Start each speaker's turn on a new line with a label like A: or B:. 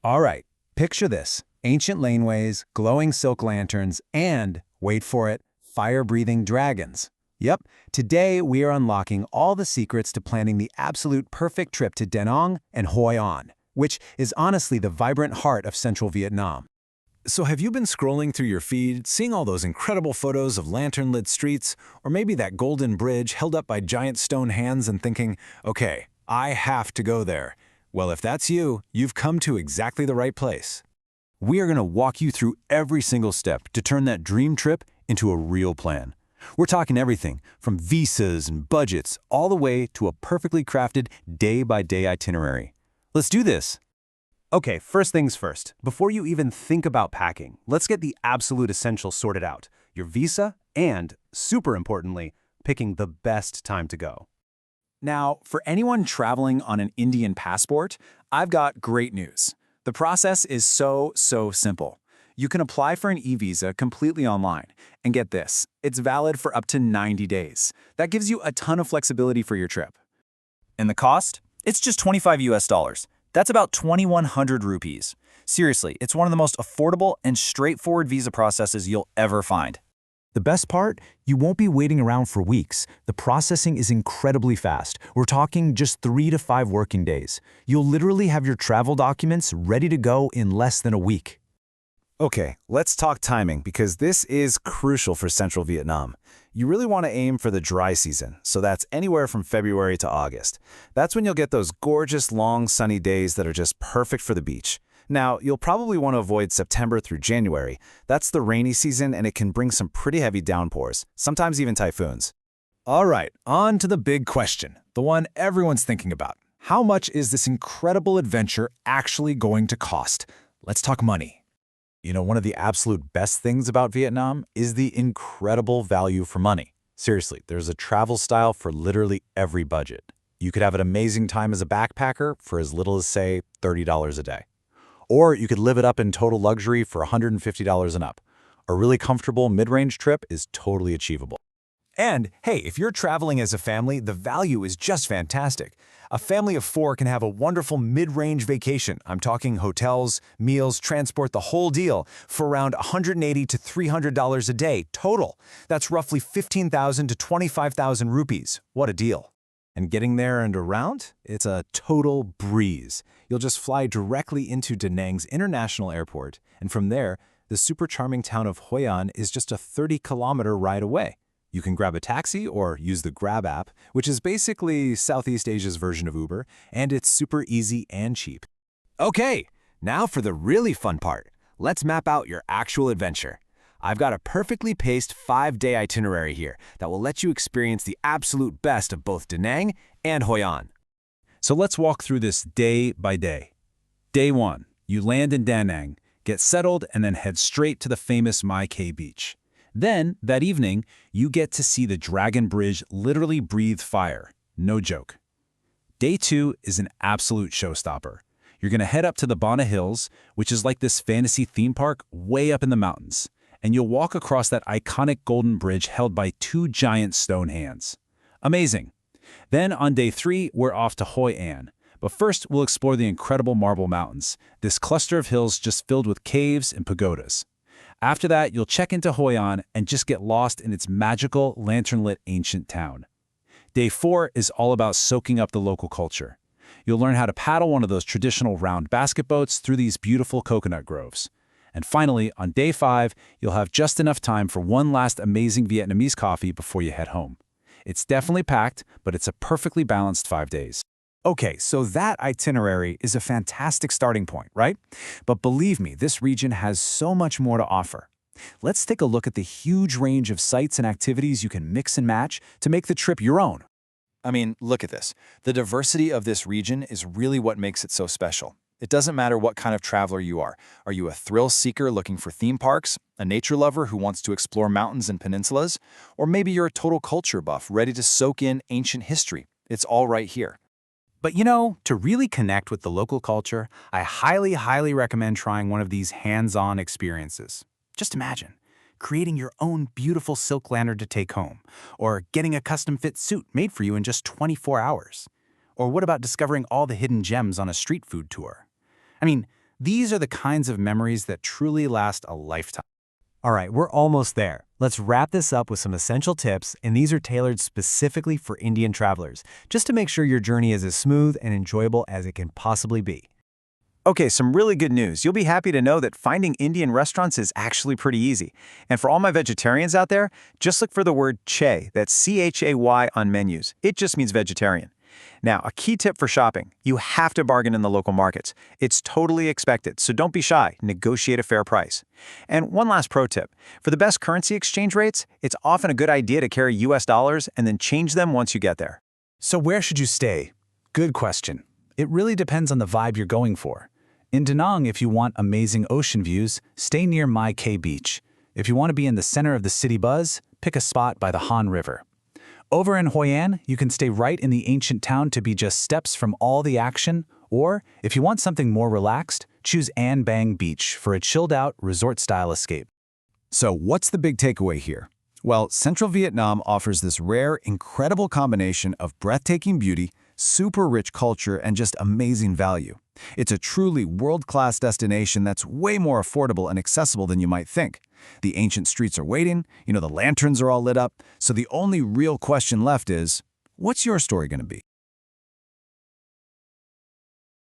A: All right, picture this. Ancient laneways, glowing silk lanterns, and, wait for it, fire-breathing dragons. Yep, today we are unlocking all the secrets to planning the absolute perfect trip to Nang and Hoi An, which is honestly the vibrant heart of central Vietnam.
B: So have you been scrolling through your feed, seeing all those incredible photos of lantern-lit streets, or maybe that golden bridge held up by giant stone hands and thinking, okay, I have to go there? Well, if that's you, you've come to exactly the right place. We are going to walk you through every single step to turn that dream trip into a real plan. We're talking everything from visas and budgets all the way to a perfectly crafted day-by-day itinerary. Let's do this.
A: Okay, first things first. Before you even think about packing, let's get the absolute essentials sorted out. Your visa and, super importantly, picking the best time to go. Now, for anyone traveling on an Indian passport, I've got great news. The process is so simple. You can apply for an e-visa completely online. And get this, it's valid for up to 90 days. That gives you a ton of flexibility for your trip.
C: And the cost? It's just $25. That's about 2,100 rupees. Seriously, it's one of the most affordable and straightforward visa processes you'll ever find.
B: The best part? You won't be waiting around for weeks. The processing is incredibly fast. We're talking just 3 to 5 working days. You'll literally have your travel documents ready to go in less than a week. Okay, let's talk timing because this is crucial for central Vietnam. You really want to aim for the dry season, so that's anywhere from February to August. That's when you'll get those gorgeous, long, sunny days that are just perfect for the beach. Now, you'll probably want to avoid September through January. That's the rainy season and it can bring some pretty heavy downpours, sometimes even typhoons.
A: All right, on to the big question, the one everyone's thinking about. How much is this incredible adventure actually going to cost? Let's talk money.
B: You know, one of the absolute best things about Vietnam is the incredible value for money. Seriously, there's a travel style for literally every budget. You could have an amazing time as a backpacker for as little as, say, $30 a day. Or you could live it up in total luxury for $150 and up. A really comfortable mid-range trip is totally achievable.
A: And hey, if you're traveling as a family, the value is just fantastic. A family of 4 can have a wonderful mid-range vacation. I'm talking hotels, meals, transport, the whole deal, for around $180 to $300 a day total. That's roughly 15,000 to 25,000 rupees. What a deal. And getting there and around? It's a total breeze. You'll just fly directly into Da Nang's International Airport, and from there, the super charming town of Hoi An is just a 30-kilometer ride away. You can grab a taxi or use the Grab app, which is basically Southeast Asia's version of Uber, and it's super easy and cheap. Okay, now for the really fun part. Let's map out your actual adventure. I've got a perfectly paced 5-day itinerary here that will let you experience the absolute best of both Da Nang and Hoi An. So let's walk through this day by day. Day 1, you land in Da Nang, get settled, and then head straight to the famous My Khe Beach. Then, that evening, you get to see the Dragon Bridge literally breathe fire. No joke. Day 2 is an absolute showstopper. You're going to head up to the Bana Hills, which is like this fantasy theme park way up in the mountains, and you'll walk across that iconic golden bridge held by 2 giant stone hands. Amazing. Then on day 3, we're off to Hoi An. But first, we'll explore the incredible Marble Mountains, this cluster of hills just filled with caves and pagodas. After that, you'll check into Hoi An and just get lost in its magical, lantern-lit ancient town. Day 4 is all about soaking up the local culture. You'll learn how to paddle one of those traditional round basket boats through these beautiful coconut groves. And finally, on day 5, you'll have just enough time for one last amazing Vietnamese coffee before you head home. It's definitely packed, but it's a perfectly balanced 5 days. Okay, so that itinerary is a fantastic starting point, right? But believe me, this region has so much more to offer. Let's take a look at the huge range of sites and activities you can mix and match to make the trip your own. I mean, look at this. The diversity of this region is really what makes it so special. It doesn't matter what kind of traveler you are. Are you a thrill seeker looking for theme parks, a nature lover who wants to explore mountains and peninsulas, or maybe you're a total culture buff ready to soak in ancient history? It's all right here. But you know, to really connect with the local culture, I highly recommend trying one of these hands-on experiences. Just imagine creating your own beautiful silk lantern to take home, or getting a custom-fit suit made for you in just 24 hours. Or what about discovering all the hidden gems on a street food tour? I mean,
B: These are the kinds of memories that truly last a lifetime.
A: All right, we're almost there. Let's wrap this up with some essential tips, and these are tailored specifically for Indian travelers, just to make sure your journey is as smooth and enjoyable as it can possibly be. Okay, some really good news. You'll be happy to know that finding Indian restaurants is actually pretty easy. And for all my vegetarians out there, just look for the word Che, that's C-H-A-Y on menus. It just means vegetarian. Now, a key tip for shopping, you have to bargain in the local markets. It's totally expected, so don't be shy. Negotiate a fair price. And one last pro tip, for the best currency exchange rates, it's often a good idea to carry US dollars and then change them once you get there.
B: So where should you stay? Good question. It really depends on the vibe you're going for. In Da Nang, if you want amazing ocean views, stay near My Khe Beach. If you want to be in the center of the city buzz, pick a spot by the Han River. Over in Hoi An, you can stay right in the ancient town to be just steps from all the action, or if you want something more relaxed, choose An Bang Beach for a chilled-out, resort-style escape.
A: So what's the big takeaway here? Well, Central Vietnam offers this rare, incredible combination of breathtaking beauty, super rich culture, and just amazing value. It's a truly world-class destination that's way more affordable and accessible than you might think. The ancient streets are waiting, the lanterns are all lit up, so the only real question left is, what's your story going to be?